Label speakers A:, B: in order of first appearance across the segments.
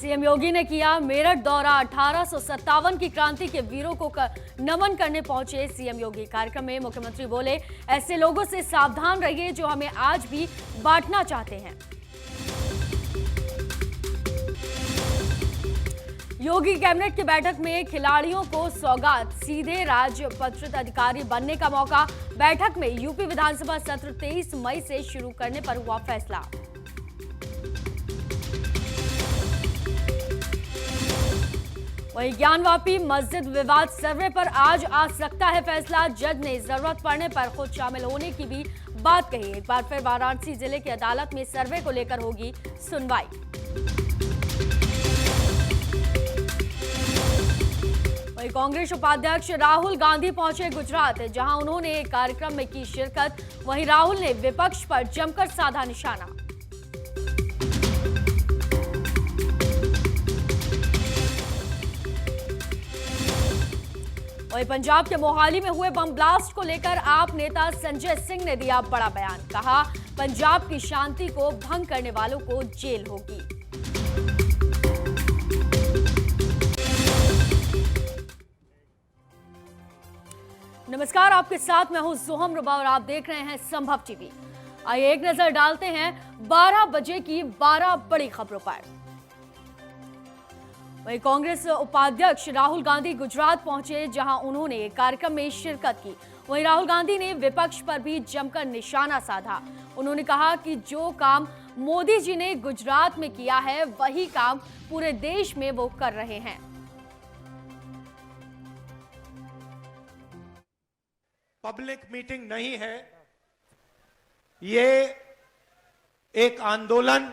A: CM योगी ने किया मेरठ दौरा। 1857 की क्रांति के वीरों को नमन करने पहुंचे सीएम योगी। कार्यक्रम में मुख्यमंत्री बोले, ऐसे लोगों से सावधान रहिए जो हमें आज भी बांटना चाहते हैं। योगी कैबिनेट की बैठक में खिलाड़ियों को सौगात, सीधे राजपत्रित अधिकारी बनने का मौका। बैठक में यूपी विधानसभा सत्र 23 मई से शुरू करने पर हुआ फैसला। वहीं ज्ञानवापी मस्जिद विवाद सर्वे पर आज आ सकता है फैसला। जज ने जरूरत पड़ने पर खुद शामिल होने की भी बात कही। एक बार फिर वाराणसी जिले की अदालत में सर्वे को लेकर होगी सुनवाई। वहीं कांग्रेस उपाध्यक्ष राहुल गांधी पहुंचे गुजरात, जहां उन्होंने एक कार्यक्रम में की शिरकत। वहीं राहुल ने विपक्ष पर जमकर साधा निशाना। वहीं पंजाब के मोहाली में हुए बम ब्लास्ट को लेकर आप नेता संजय सिंह ने दिया बड़ा बयान। कहा, पंजाब की शांति को भंग करने वालों को जेल होगी। नमस्कार, आपके साथ मैं हूं जोहम रुबा और आप देख रहे हैं संभव टीवी। आइए एक नजर डालते हैं 12 बजे की 12 बड़ी खबरों पर। वहीं कांग्रेस उपाध्यक्ष राहुल गांधी गुजरात पहुंचे, जहां उन्होंने एक कार्यक्रम में शिरकत की। वहीं राहुल गांधी ने विपक्ष पर भी जमकर निशाना साधा। उन्होंने कहा कि जो काम मोदी जी ने गुजरात में किया है, वही काम पूरे देश में वो कर रहे हैं।
B: पब्लिक मीटिंग नहीं है, ये एक आंदोलन,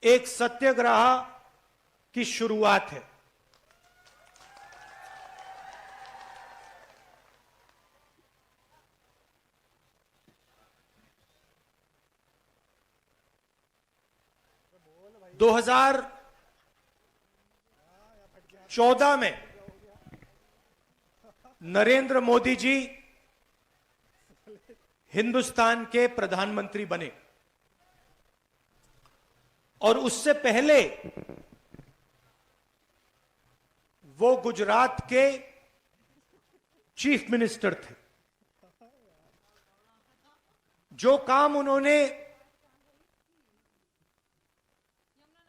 B: एक सत्याग्रह की शुरुआत है। – 2014 में नरेंद्र मोदी जी हिंदुस्तान के प्रधानमंत्री बने और उससे पहले वो गुजरात के चीफ मिनिस्टर थे। जो काम उन्होंने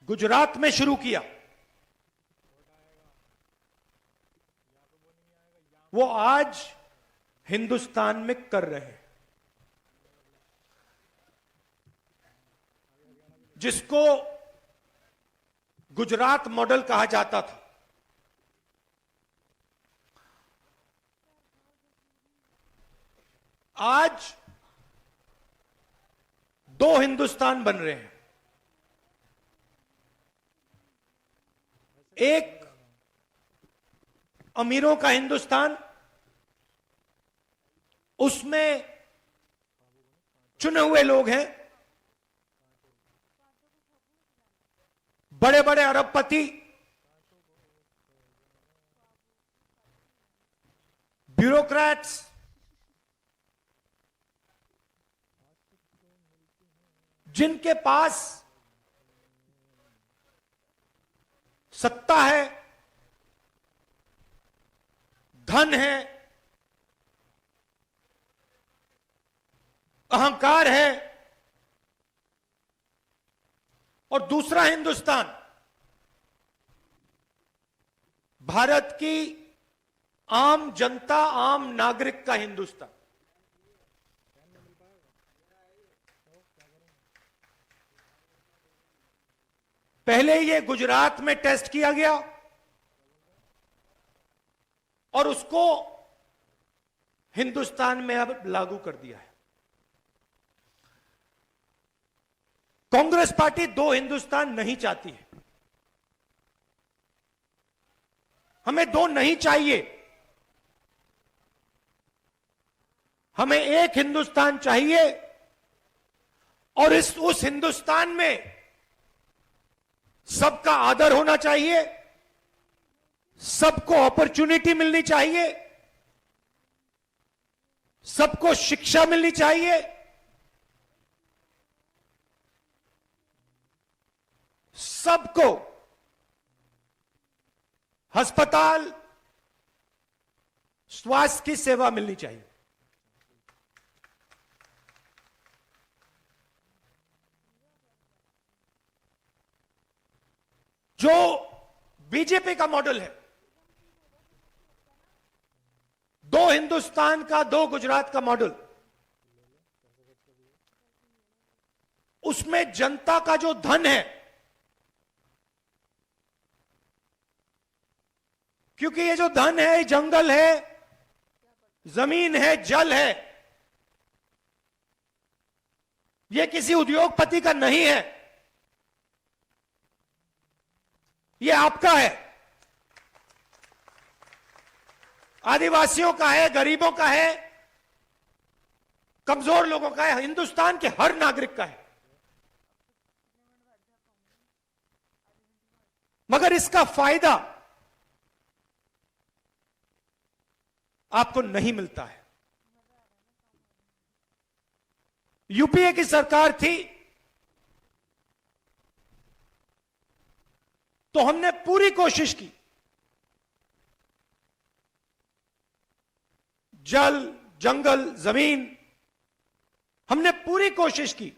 B: गुजरात में शुरू किया, वो आज हिंदुस्तान में कर रहे हैं। जिसको गुजरात मॉडल कहा जाता था, आज 2 हिंदुस्तान बन रहे हैं। एक अमीरों का हिंदुस्तान, उसमें चुने हुए लोग हैं, बड़े बड़े अरबपति, ब्यूरोक्रेट्स, जिनके पास सत्ता है, धन है, अहंकार है। और दूसरा हिंदुस्तान भारत की आम जनता, आम नागरिक का हिंदुस्तान। पहले ये गुजरात में टेस्ट किया गया और उसको हिंदुस्तान में अब लागू कर दिया है। कांग्रेस पार्टी 2 हिंदुस्तान नहीं चाहती है। हमें 2 नहीं चाहिए, हमें एक हिंदुस्तान चाहिए। और उस हिंदुस्तान में सबका आदर होना चाहिए, सबको अपॉर्चुनिटी मिलनी चाहिए, सबको शिक्षा मिलनी चाहिए, सब अस्पताल, स्वास्थ्य की सेवा मिलनी चाहिए। जो बीजेपी का मॉडल है, दो हिंदुस्तान का, दो गुजरात का मॉडल, उसमें जनता का जो धन है, क्योंकि ये जो धन है, जंगल है, जमीन है, जल है, ये किसी उद्योगपति का नहीं है, ये आपका है, आदिवासियों का है, गरीबों का है, कमजोर लोगों का है, हिंदुस्तान के हर नागरिक का है। मगर इसका फायदा आपको नहीं मिलता है। यूपीए की सरकार थी तो हमने पूरी कोशिश की, जल, जंगल, जमीन, हमने पूरी कोशिश की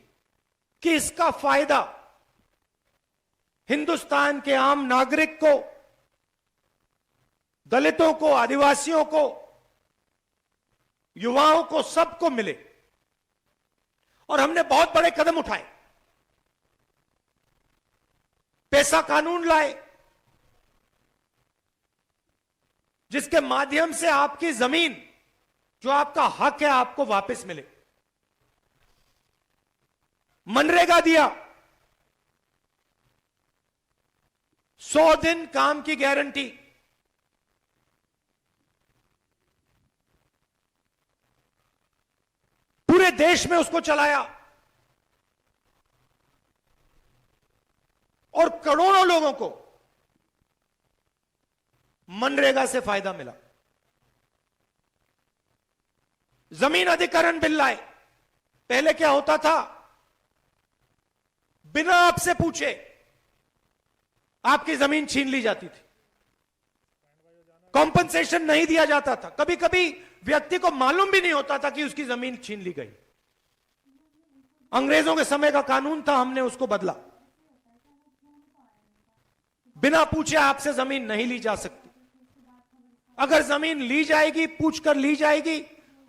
B: कि इसका फायदा हिंदुस्तान के आम नागरिक को, दलितों को, आदिवासियों को, युवाओं को, सबको मिले। और हमने बहुत बड़े कदम उठाए, पैसा कानून लाए, जिसके माध्यम से आपकी जमीन, जो आपका हक है, आपको वापस मिले। मनरेगा दिया, 100 दिन काम की गारंटी, पूरे देश में उसको चलाया और करोड़ों लोगों को मनरेगा से फायदा मिला। जमीन अधिग्रहण बिल लाए। पहले क्या होता था, बिना आपसे पूछे आपकी जमीन छीन ली जाती थी, कॉम्पनसेशन नहीं दिया जाता था, कभी कभी व्यक्ति को मालूम भी नहीं होता था कि उसकी जमीन छीन ली गई। अंग्रेजों के समय का कानून था, हमने उसको बदला। बिना पूछे आपसे जमीन नहीं ली जा सकती। अगर जमीन ली जाएगी, पूछकर ली जाएगी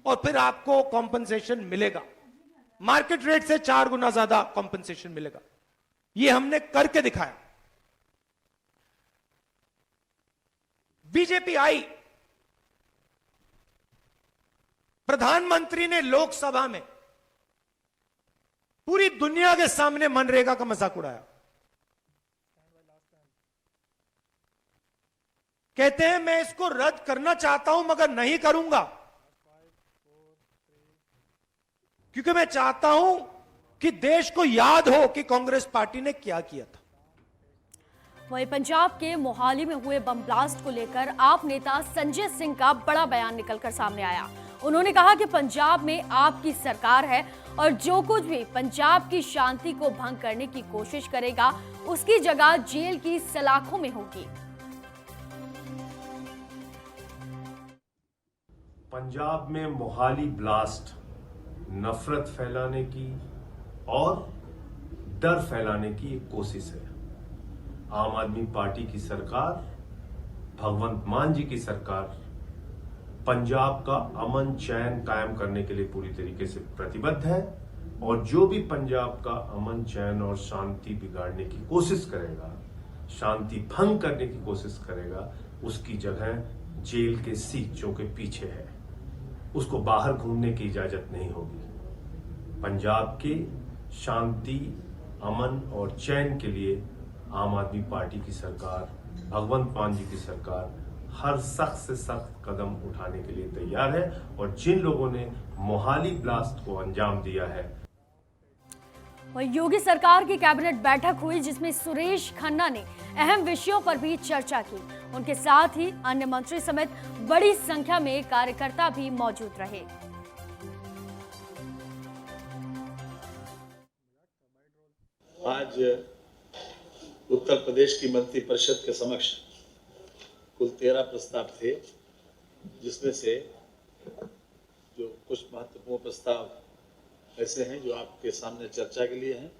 B: और फिर आपको कॉम्पनसेशन मिलेगा, मार्केट रेट से 4 गुना ज्यादा कॉम्पनसेशन मिलेगा। यह हमने करके दिखाया। बीजेपी आई, प्रधानमंत्री ने लोकसभा में पूरी दुनिया के सामने मनरेगा का मजाक उड़ाया। कहते हैं मैं इसको रद्द करना चाहता हूं मगर नहीं करूंगा, क्योंकि मैं चाहता हूं कि देश को याद हो कि कांग्रेस पार्टी ने क्या किया था।
A: वहीं पंजाब के मोहाली में हुए बम ब्लास्ट को लेकर आप नेता संजय सिंह का बड़ा बयान निकलकर सामने आया। उन्होंने कहा कि पंजाब में आपकी सरकार है और जो कुछ भी पंजाब की शांति को भंग करने की कोशिश करेगा उसकी जगह जेल की सलाखों में होगी।
C: पंजाब में मोहाली ब्लास्ट नफरत फैलाने की और डर फैलाने की एक कोशिश है। आम आदमी पार्टी की सरकार, भगवंत मान जी की सरकार पंजाब का अमन चैन कायम करने के लिए पूरी तरीके से प्रतिबद्ध है और जो भी पंजाब का अमन चैन और शांति बिगाड़ने की कोशिश करेगा, शांति भंग करने की कोशिश करेगा, उसकी जगह जेल के सींचों के पीछे है। उसको बाहर घूमने की इजाजत नहीं होगी। पंजाब के शांति, अमन और चैन के लिए आम आदमी पार्टी की सरकार, भगवंत मान जी की सरकार हर सख्त से सख्त कदम उठाने के लिए तैयार है और जिन लोगों ने मोहाली ब्लास्ट को अंजाम दिया है।
A: वहीं योगी सरकार की कैबिनेट बैठक हुई जिसमें सुरेश खन्ना ने अहम विषयों पर भी चर्चा की। उनके साथ ही अन्य मंत्री समेत बड़ी संख्या में कार्यकर्ता भी मौजूद रहे।
D: आज उत्तर प्रदेश की मंत्रिपरिषद के समक्ष कुल 13 प्रस्ताव थे, जिसमें से जो कुछ महत्वपूर्ण प्रस्ताव ऐसे हैं जो आपके सामने चर्चा के लिए हैं,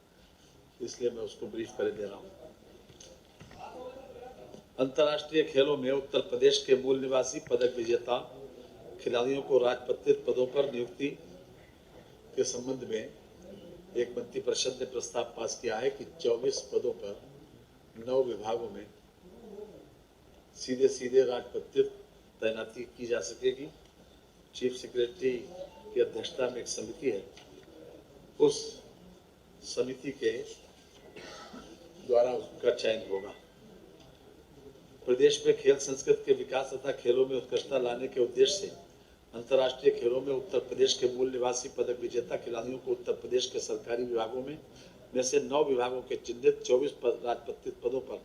D: इसलिए मैं उसको ब्रीफ कर दे रहा हूं। अंतर्राष्ट्रीय खेलों में उत्तर प्रदेश के मूल निवासी पदक विजेता खिलाड़ियों को राजपत्रित पदों पर नियुक्ति के संबंध में एक मंत्री परिषद ने प्रस्ताव पास किया है कि 24 पदों पर 9 विभागों में सीधे राजपत्रित तैनाती की जा सकेगी। चीफ सेक्रेटरी की अध्यक्षता में एक समिति है, उस समिति के द्वारा उसका चयन होगा। प्रदेश में खेल संस्कृति के विकास तथा खेलों में उत्कृष्टता लाने के उद्देश्य से अंतर्राष्ट्रीय खेलों में उत्तर प्रदेश के मूल निवासी पदक विजेता खिलाड़ियों को उत्तर प्रदेश के सरकारी विभागों में से 9 विभागों के चिन्हित 24 राजपत्रित पदों पर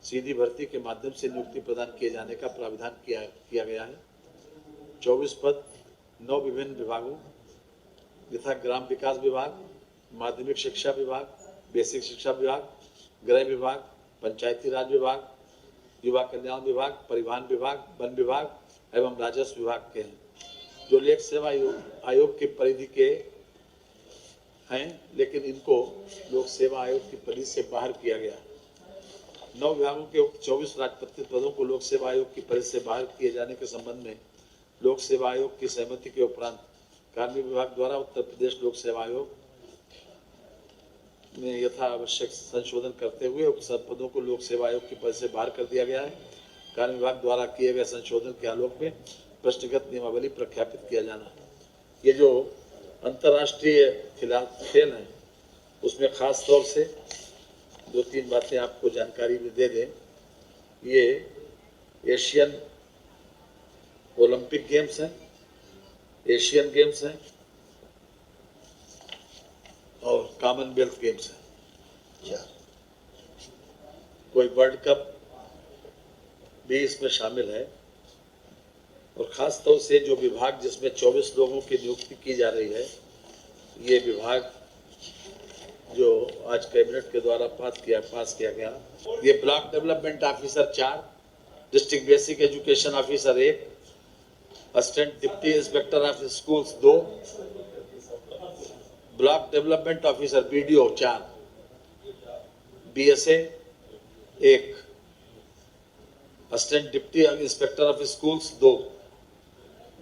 D: सीधी भर्ती के माध्यम से नियुक्ति प्रदान किए जाने का प्रावधान किया गया है। 24 पद 9 विभिन्न विभागों यथा ग्राम विकास विभाग, माध्यमिक शिक्षा विभाग, बेसिक शिक्षा विभाग, गृह विभाग, पंचायती राज विभाग, युवा कल्याण विभाग, परिवहन विभाग, वन विभाग एवं राजस्व विभाग के हैं, जो लोक सेवा आयोग की परिधि के हैं, लेकिन इनको लोक सेवा आयोग की परिधि से बाहर किया गया। 9 विभागों के उक्त 24 राजपत्रित पदों को लोक सेवा आयोग की परिधि से बाहर किए जाने के संबंध में लोक सेवा आयोग की सहमति के उपरांत कार्मिक विभाग द्वारा उत्तर प्रदेश लोक सेवा आयोग में यथा आवश्यक संशोधन करते हुए उक्त सब पदों को लोक सेवा आयोग की परिधि से बाहर कर दिया गया है। कार्मिक विभाग द्वारा किए गए संशोधन के आलोक में प्रश्नगत नियमावली प्रख्यापित किया जाना। ये जो अंतर्राष्ट्रीय खेल है उसमें खास तौर से 2-3 बातें आपको जानकारी में दे दें। ये एशियन ओलंपिक गेम्स हैं, एशियन गेम्स हैं और कॉमनवेल्थ गेम्स हैं। कोई वर्ल्ड कप भी इसमें शामिल है। और खास तौर से जो विभाग जिसमें 24 लोगों की नियुक्ति की जा रही है, ये विभाग जो आज कैबिनेट के द्वारा पास किया गया, ये block development officer 4, district basic education officer 1, assistant deputy inspector of schools 2, block development officer BDO 4, BSA 1, assistant deputy inspector of schools 2,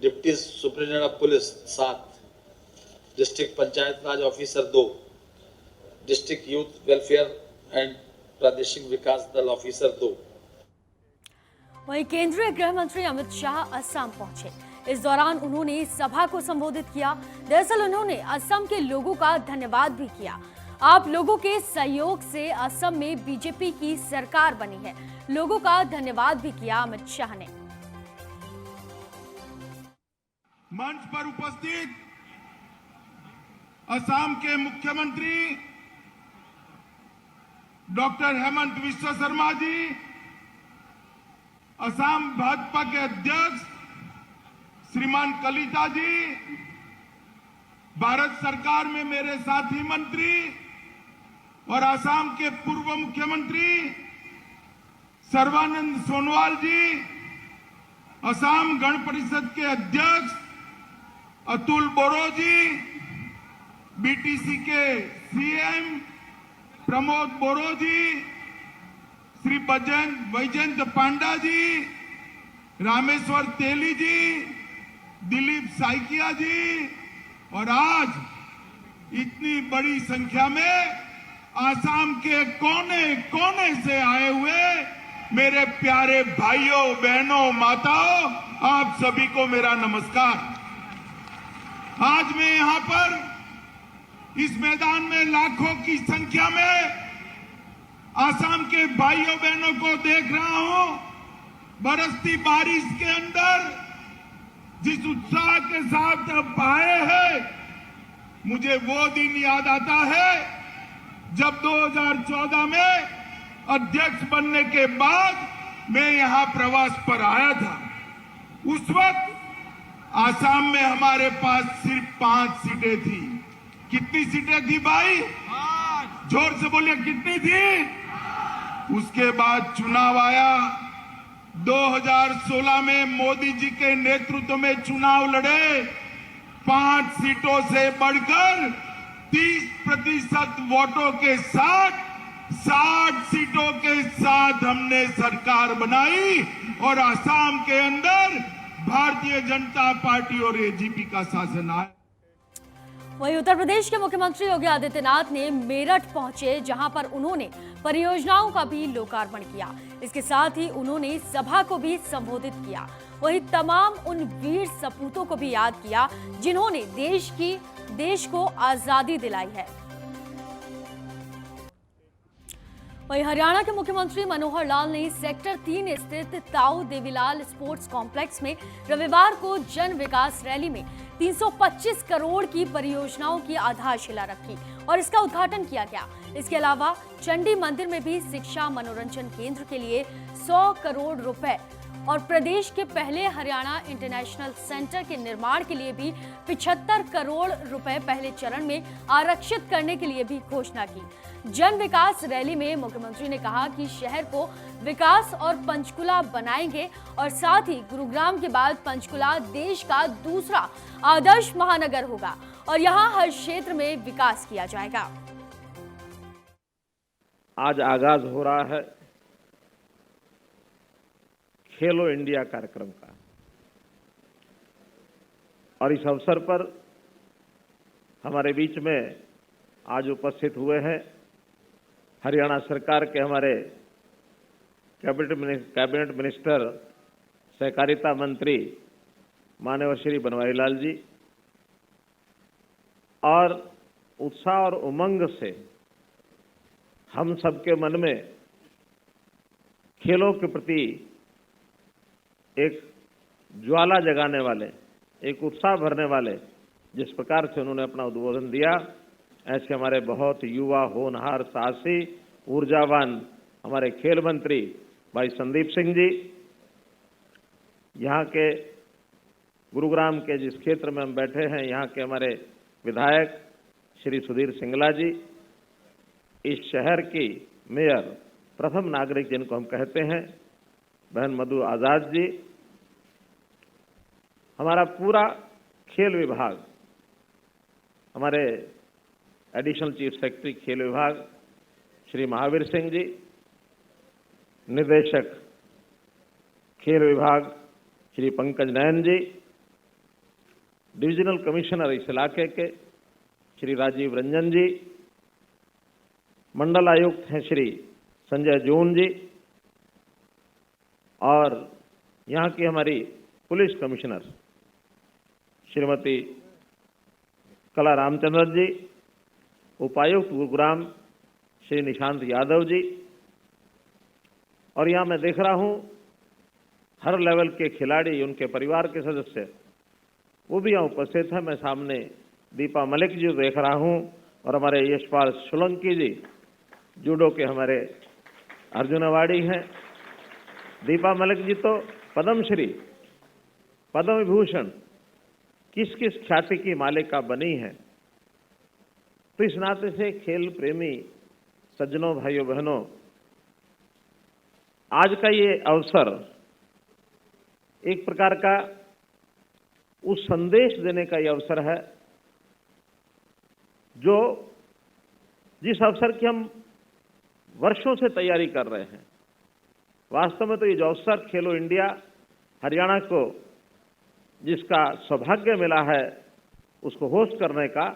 D: deputy superintendent of police 7, district panchayat Raj officer 2, district youth welfare and प्रादेशिक विकास दल officer 2।
A: वहीं केंद्रीय गृह मंत्री अमित शाह असम पहुंचे। इस दौरान उन्होंने सभा को संबोधित किया। दरअसल उन्होंने असम के लोगों का धन्यवाद भी किया। आप लोगों के सहयोग से असम में बीजेपी की सरकार बनी है। लोगों का धन्यवाद भी किया अमित शाह ने।
E: मंच पर उपस्थित असम के मुख्यमंत्री डॉक्टर हेमंत विश्व शर्मा जी, असम भाजपा के अध्यक्ष श्रीमान कलिता जी, भारत सरकार में मेरे साथी मंत्री और असम के पूर्व मुख्यमंत्री सर्बानंद सोनोवाल जी, असम गण परिषद के अध्यक्ष अतुल बोरो जी, BTC के CM प्रमोद बोरो जी, श्री वैजयंत पांडा जी, रामेश्वर तेली जी, दिलीप साइकिया जी और आज इतनी बड़ी संख्या में आसाम के कोने कोने से आए हुए मेरे प्यारे भाइयों बहनों माताओं, आप सभी को मेरा नमस्कार। आज मैं यहां पर इस मैदान में लाखों की संख्या में आसाम के भाइयों बहनों को देख रहा हूं। बरसती बारिश के अंदर जिस उत्साह के साथ अब आए हैं, मुझे वो दिन याद आता है जब 2014 में अध्यक्ष बनने के बाद मैं यहां प्रवास पर आया था। उस वक्त आसाम में हमारे पास सिर्फ 5 सीटें थी। कितनी सीटें थी भाई? 5। जोर से बोलिए, कितनी थी? उसके बाद चुनाव आया 2016 में मोदी जी के नेतृत्व में चुनाव लड़े, 5 सीटों से बढ़कर 30% वोटों के साथ 60 सीटों के साथ हमने सरकार बनाई और असम के अंदर भारतीय जनता पार्टी और एजीपी का शासन आया।
A: वहीं उत्तर प्रदेश के मुख्यमंत्री योगी आदित्यनाथ ने मेरठ पहुंचे, जहां पर उन्होंने परियोजनाओं का भी लोकार्पण किया। इसके साथ ही उन्होंने सभा को भी संबोधित किया। वहीं तमाम उन वीर सपूतों को भी याद किया जिन्होंने देश को आजादी दिलाई है। वहीं हरियाणा के मुख्यमंत्री मनोहर लाल ने सेक्टर 3 स्थित ताऊ देवीलाल स्पोर्ट्स कॉम्प्लेक्स में रविवार को जन विकास रैली में 325 करोड़ की परियोजनाओं की आधारशिला रखी और इसका उद्घाटन किया गया। इसके अलावा चंडी मंदिर में भी शिक्षा मनोरंजन केंद्र के लिए 100 करोड़ रुपए और प्रदेश के पहले हरियाणा इंटरनेशनल सेंटर के निर्माण के लिए भी 75 करोड़ रुपए पहले चरण में आरक्षित करने के लिए भी घोषणा की। जन विकास रैली में मुख्यमंत्री ने कहा कि शहर को विकास और पंचकुला बनाएंगे और साथ ही गुरुग्राम के बाद पंचकुला देश का दूसरा आदर्श महानगर होगा और यहां हर क्षेत्र में विकास किया जाएगा।
F: आज आगाज हो रहा है खेलो इंडिया कार्यक्रम का और इस अवसर पर हमारे बीच में आज उपस्थित हुए हैं हरियाणा सरकार के हमारे कैबिनेट मिनिस्टर सहकारिता मंत्री माननीय श्री बनवारी लाल जी और उत्साह और उमंग से हम सबके मन में खेलों के प्रति एक ज्वाला जगाने वाले, एक उत्साह भरने वाले जिस प्रकार से उन्होंने अपना उद्बोधन दिया, ऐसे हमारे बहुत युवा होनहार साहसी ऊर्जावान हमारे खेल मंत्री भाई संदीप सिंह जी, यहाँ के गुरुग्राम के जिस क्षेत्र में हम बैठे हैं यहाँ के हमारे विधायक श्री सुधीर सिंगला जी, इस शहर की मेयर प्रथम नागरिक जिनको हम कहते हैं बहन मधु आजाद जी, हमारा पूरा खेल विभाग, हमारे एडिशनल चीफ सेक्रेटरी खेल विभाग श्री महावीर सिंह जी, निदेशक खेल विभाग श्री पंकज नयन जी, डिविजनल कमिश्नर इस इलाके के श्री राजीव रंजन जी, मंडल आयुक्त हैं श्री संजय जून जी और यहाँ की हमारी पुलिस कमिश्नर श्रीमती कला रामचंद्र जी, उपायुक्त गुरुग्राम श्री निशांत यादव जी और यहाँ मैं देख रहा हूँ हर लेवल के खिलाड़ी, उनके परिवार के सदस्य वो भी यहाँ उपस्थित है। मैं सामने दीपा मलिक जी देख रहा हूँ और हमारे यशपाल सोलंकी जी जूडो के हमारे अर्जुन अवार्डी हैं। दीपा मलिक जी तो पद्मश्री, पद्म विभूषण, किस किस ख्याति की मालिका बनी है। तो इस नाते से खेल प्रेमी सज्जनों, भाइयों बहनों, आज का ये अवसर एक प्रकार का उस संदेश देने का ये अवसर है जो जिस अवसर की हम वर्षों से तैयारी कर रहे हैं। वास्तव में तो ये जो अवसर खेलो इंडिया हरियाणा को जिसका सौभाग्य मिला है उसको होस्ट करने का,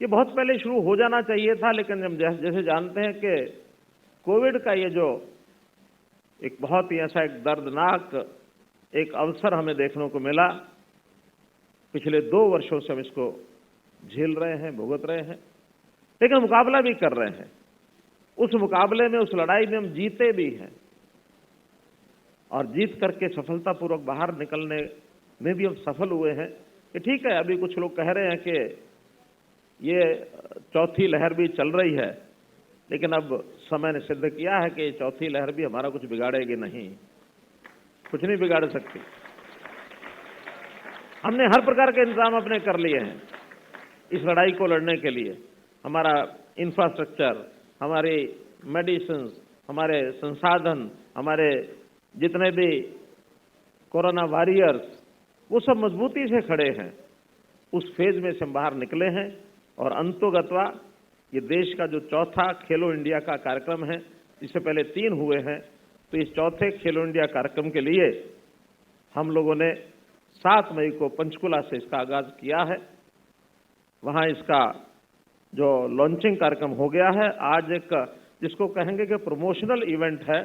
F: ये बहुत पहले शुरू हो जाना चाहिए था, लेकिन हम जैसे जानते हैं कि कोविड का ये जो एक बहुत ही ऐसा एक दर्दनाक एक अवसर हमें देखने को मिला, पिछले 2 वर्षों से हम इसको झेल रहे हैं, भुगत रहे हैं, लेकिन मुकाबला भी कर रहे हैं। उस मुकाबले में, उस लड़ाई में हम जीते भी हैं और जीत करके सफलतापूर्वक बाहर निकलने में भी हम सफल हुए हैं। कि ठीक है, अभी कुछ लोग कह रहे हैं कि ये चौथी लहर भी चल रही है, लेकिन अब समय ने सिद्ध किया है कि चौथी लहर भी हमारा कुछ बिगाड़ेगी नहीं, कुछ नहीं बिगाड़ सकती। हमने हर प्रकार के इंतजाम अपने कर लिए हैं इस लड़ाई को लड़ने के लिए। हमारा इंफ्रास्ट्रक्चर, हमारे मेडिसिन, हमारे संसाधन, हमारे जितने भी कोरोना वॉरियर्स, वो सब मजबूती से खड़े हैं। उस फेज में से हम बाहर निकले हैं और अंतोगत्वा ये देश का जो चौथा खेलो इंडिया का कार्यक्रम है, इससे पहले 3 हुए हैं, तो इस चौथे खेलो इंडिया कार्यक्रम के लिए हम लोगों ने 7 मई को पंचकुला से इसका आगाज किया है। वहाँ इसका जो लॉन्चिंग कार्यक्रम हो गया है। आज एक जिसको कहेंगे कि प्रमोशनल इवेंट है,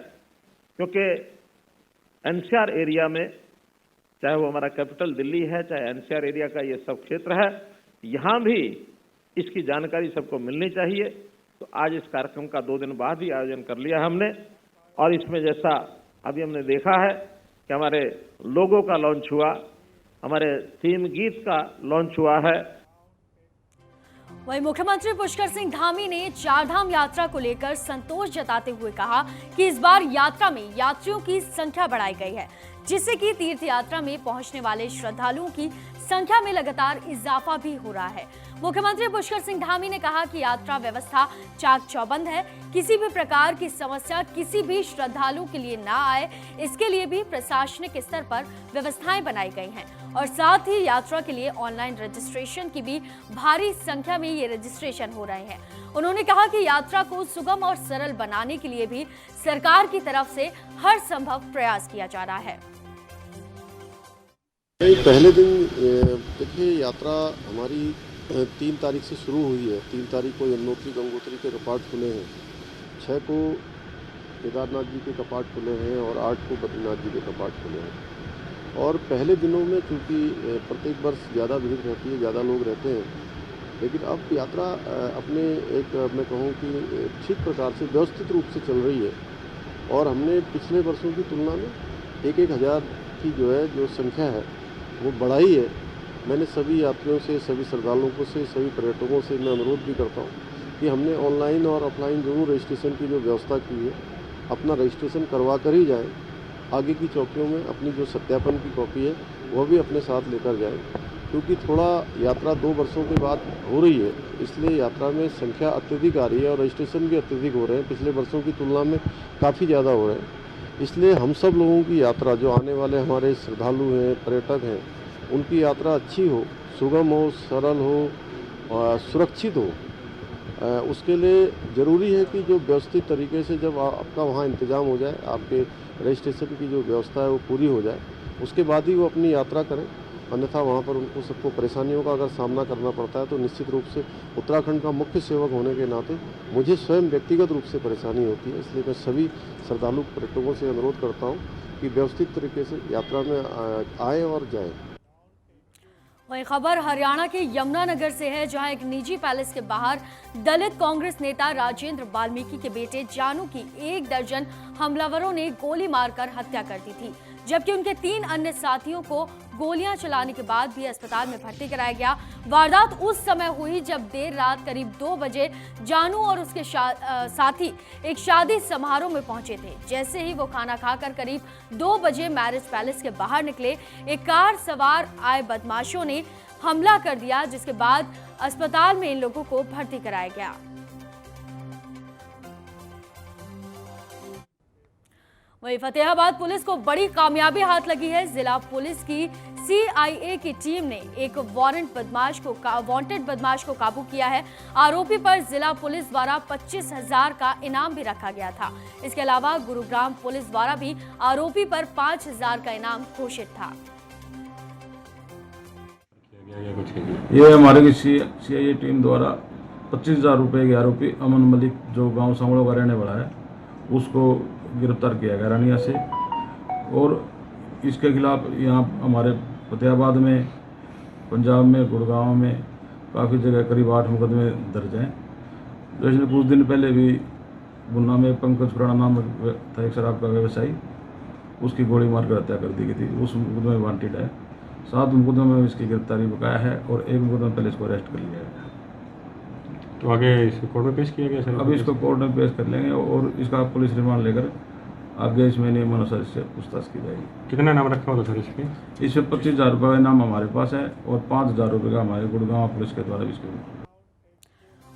F: क्योंकि एनसीआर एरिया में, चाहे वो हमारा कैपिटल दिल्ली है, चाहे एनसीआर एरिया का ये सब क्षेत्र है, यहाँ भी इसकी जानकारी सबको मिलनी चाहिए। तो आज इस कार्यक्रम का 2 दिन बाद ही आयोजन कर लिया हमने, और इसमें जैसा अभी हमने देखा है कि हमारे लोगों का लॉन्च हुआ, हमारे थीम गीत का लॉन्च हुआ है।
A: वहीं मुख्यमंत्री पुष्कर सिंह धामी ने चारधाम यात्रा को लेकर संतोष जताते हुए कहा कि इस बार यात्रा में यात्रियों की संख्या बढ़ाई गई है, जिससे कि तीर्थ यात्रा में पहुंचने वाले श्रद्धालुओं की संख्या में लगातार इजाफा भी हो रहा है। मुख्यमंत्री पुष्कर सिंह धामी ने कहा कि यात्रा व्यवस्था चाक चौबंद है, किसी भी प्रकार की समस्या किसी भी श्रद्धालु के लिए ना आए, इसके लिए भी प्रशासनिक स्तर पर व्यवस्थाएं बनाई गई हैं और साथ ही यात्रा के लिए ऑनलाइन रजिस्ट्रेशन की भी भारी संख्या में ये रजिस्ट्रेशन हो रहे हैं। उन्होंने कहा कि यात्रा को सुगम और सरल बनाने के लिए भी सरकार की तरफ से हर संभव प्रयास किया जा रहा है।
G: पहले दिन देखिए, यात्रा हमारी 3 तारीख से शुरू हुई है। 3 तारीख को यमुनोत्री गंगोत्री के कपाट खुले हैं, 6 को केदारनाथ जी के कपाट खुले हैं और 8 को बद्रीनाथ जी के कपाट खुले हैं। और पहले दिनों में चूँकि प्रत्येक वर्ष ज़्यादा भीड़ रहती है, ज़्यादा लोग रहते हैं, लेकिन अब यात्रा अपने एक मैं कहूँ कि ठीक प्रकार से व्यवस्थित रूप से चल रही है। और हमने पिछले वर्षों की तुलना में 1-1 हज़ार की जो संख्या है वो बढ़ाई है। मैंने सभी यात्रियों से, सभी श्रद्धालुओं को से, सभी पर्यटकों से मैं अनुरोध भी करता हूँ कि हमने ऑनलाइन और ऑफलाइन दोनों रजिस्ट्रेशन की जो व्यवस्था की है, अपना रजिस्ट्रेशन करवा कर ही जाएँ। आगे की चौकियों में अपनी जो सत्यापन की कॉपी है वह भी अपने साथ लेकर जाएँ, क्योंकि थोड़ा यात्रा 2 वर्षों के बाद हो रही है, इसलिए यात्रा में संख्या अत्यधिक आ रही है और रजिस्ट्रेशन भी अत्यधिक हो रहे हैं, पिछले वर्षों की तुलना में काफ़ी ज़्यादा हो रहे हैं। इसलिए हम सब लोगों की यात्रा, जो आने वाले हमारे श्रद्धालु हैं, पर्यटक हैं, उनकी यात्रा अच्छी हो, सुगम हो, सरल हो और सुरक्षित हो। उसके लिए ज़रूरी है कि जो व्यवस्थित तरीके से जब आपका वहाँ इंतज़ाम हो जाए, आपके रजिस्ट्रेशन की जो व्यवस्था है वो पूरी हो जाए, उसके बाद ही वो अपनी यात्रा करें। अन्यथा वहाँ पर उनको सबको परेशानियों का अगर सामना करना पड़ता है तो निश्चित रूप से उत्तराखंड का मुख्य सेवक होने के नाते मुझे स्वयं व्यक्तिगत रूप से परेशानी होती है। इसलिए मैं सभी श्रद्धालु पर्यटकों से अनुरोध करता हूँ कि व्यवस्थित तरीके से यात्रा में आए और जाएं।
A: वही खबर हरियाणा के यमुनानगर से है, जहां एक निजी पैलेस के बाहर दलित कांग्रेस नेता राजेंद्र वाल्मीकि के बेटे जानू की 1 दर्जन हमलावरों ने गोली मारकर हत्या कर दी थी, जबकि उनके 3 अन्य साथियों को गोलियां चलाने के बाद भी अस्पताल में भर्ती कराया गया। वारदात उस समय हुई जब देर रात करीब 2 बजे जानू और उसके साथी एक शादी समारोह में पहुंचे थे। जैसे ही वो खाना खाकर करीब 2 बजे मैरिज पैलेस के बाहर निकले, एक कार सवार आए बदमाशों ने हमला कर दिया, जिसके बाद अस्पताल में इन लोगों को भर्ती कराया गया। वहीं फतेहाबाद पुलिस को बड़ी कामयाबी हाथ लगी है। जिला पुलिस की CIA की टीम ने एक वांटेड बदमाश को काबू किया है। आरोपी पर जिला पुलिस द्वारा 25,000 का इनाम भी रखा गया था। इसके अलावा गुरुग्राम पुलिस द्वारा भी आरोपी पर 5,000 का इनाम घोषित था।
H: ये हमारे CIA टीम द्वारा 25,000 रुपए के आरोपी अमन मलिक, जो गांव सांगड़ो का रहने वाला है, उसको गिरफ्तार किया गया रानिया से। और इसके खिलाफ यहाँ हमारे फतेहाबाद में, पंजाब में, गुड़गांव में काफ़ी जगह करीब 8 मुकदमे दर्ज हैं। जैसे कुछ दिन पहले भी गुन्ना में पंकज खुराना नाम था, एक शराब का व्यवसायी, उसकी गोली मारकर हत्या कर दी गई थी, उस मुकदमे में वांटेड है। 7 मुकदमे में इसकी गिरफ्तारी बकाया है और 1 मुकदमे पहले इसको अरेस्ट कर लिया है।
I: तो आगे इसको कोर्ट में पेश किया गया सर?
H: अभी इसको कोर्ट में पेश कर लेंगे और इसका पुलिस रिमांड लेकर आगे इसमें नियमानुसार इससे पूछताछ की जाएगी।
I: कितना नाम रखा हुआ था सर इसमें?
H: इसमें 25,000 रुपये का इनाम हमारे पास है और 5,000 रुपये का हमारे गुड़गांव पुलिस के द्वारा इसके।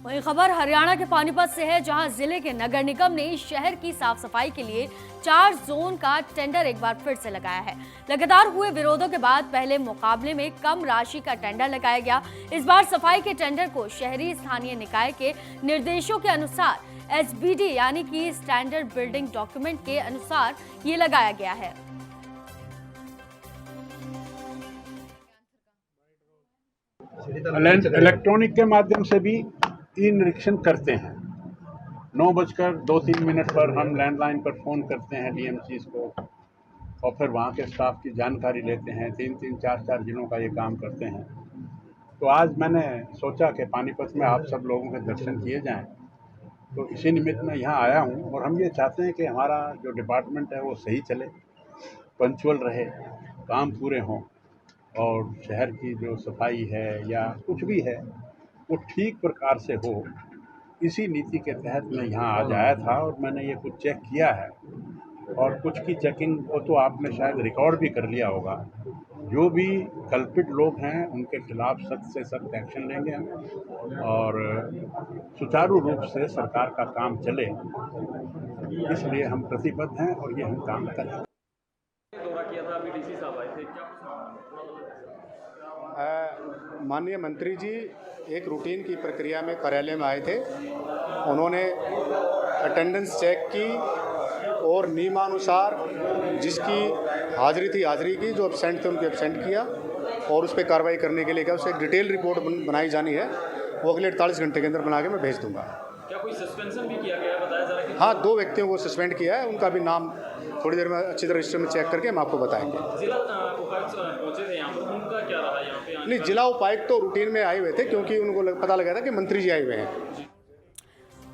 A: वहीं खबर हरियाणा के पानीपत से है, जहां जिले के नगर निगम ने शहर की साफ सफाई के लिए 4 जोन का टेंडर एक बार फिर से लगाया है। लगातार हुए विरोधों के बाद पहले मुकाबले में कम राशि का टेंडर लगाया गया। इस बार सफाई के टेंडर को शहरी स्थानीय निकाय के निर्देशों के अनुसार SBD यानी कि स्टैंडर्ड बिल्डिंग डॉक्यूमेंट के अनुसार ये लगाया गया है।
J: इलेक्ट्रॉनिक के माध्यम से भी ई निरीक्षण करते हैं। 9:02-3 पर हम लैंडलाइन पर फ़ोन करते हैं DMCs को और फिर वहाँ के स्टाफ की जानकारी लेते हैं। 3-3, 4-4 जिलों का ये काम करते हैं। तो आज मैंने सोचा कि पानीपत में आप सब लोगों के दर्शन किए जाएं, तो इसी निमित्त मैं यहाँ आया हूँ। और हम ये चाहते हैं कि हमारा जो डिपार्टमेंट है वो सही चले, पंचुअल रहे, काम पूरे हों और शहर की जो सफाई है या कुछ भी है वो ठीक प्रकार से हो। इसी नीति के तहत मैं यहाँ आज आया था और मैंने ये कुछ चेक किया है और कुछ की चेकिंग को तो आपने शायद रिकॉर्ड भी कर लिया होगा। जो भी कल्पित लोग हैं उनके खिलाफ सख्त से सख्त एक्शन लेंगे हम और सुचारू रूप से सरकार का काम चले, इसलिए हम प्रतिबद्ध हैं और ये हम काम करें।
K: माननीय मंत्री जी एक रूटीन की प्रक्रिया में कार्यालय में आए थे। उन्होंने अटेंडेंस चेक की और नियमानुसार जिसकी हाजिरी थी हाजिरी की, जो एब्सेंट थे उनके एब्सेंट किया और उस पर कार्रवाई करने के लिए क्या, उससे एक डिटेल रिपोर्ट बनाई जानी है। वो अगले 48 घंटे के अंदर बना के मैं भेज दूंगा।
L: क्या कोई सस्पेंशन भी किया गया है, बताया जा रहा है?
K: हाँ, 2 व्यक्तियों को सस्पेंड किया है। उनका भी नाम थोड़ी देर में अच्छी तरह रजिस्टर में चेक करके हम आपको बताएंगे।
L: जिला उपायुक्त पहुंचे थे यहाँ पर, उनका क्या रहा यहाँ पे?
K: नहीं, जिला उपायुक्त तो रूटीन में आए हुए थे क्योंकि उनको पता लगा था कि मंत्री जी आए हुए हैं।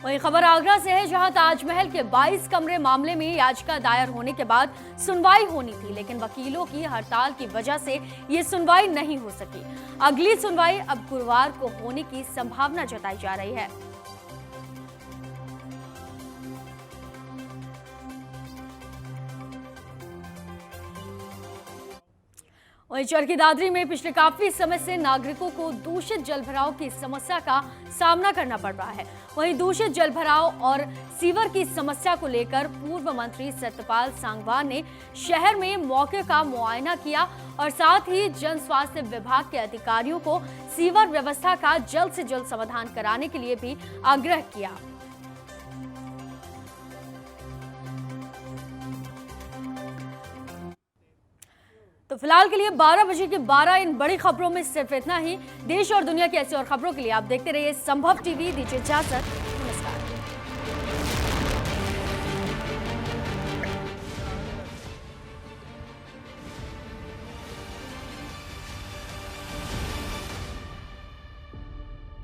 A: वहीं खबर आगरा से है, जहां ताजमहल के 22 कमरे मामले में याचिका दायर होने के बाद सुनवाई होनी थी, लेकिन वकीलों की हड़ताल की वजह से ये सुनवाई नहीं हो सकी। अगली सुनवाई अब गुरुवार को होने की संभावना जताई जा रही है। वहीं चरखी दादरी में पिछले काफी समय से नागरिकों को दूषित जल भराव की समस्या का सामना करना पड़ रहा है। वहीं दूषित जल भराव और सीवर की समस्या को लेकर पूर्व मंत्री सत्यपाल सांगवान ने शहर में मौके का मुआयना किया और साथ ही जन स्वास्थ्य विभाग के अधिकारियों को सीवर व्यवस्था का जल्द से जल्द समाधान कराने के लिए भी आग्रह किया। तो फिलहाल के लिए 12 बजे के 12 इन बड़ी खबरों में सिर्फ इतना ही। देश और दुनिया की ऐसी और खबरों के लिए आप देखते रहिए संभव टीवी। दीजिए इजाजत।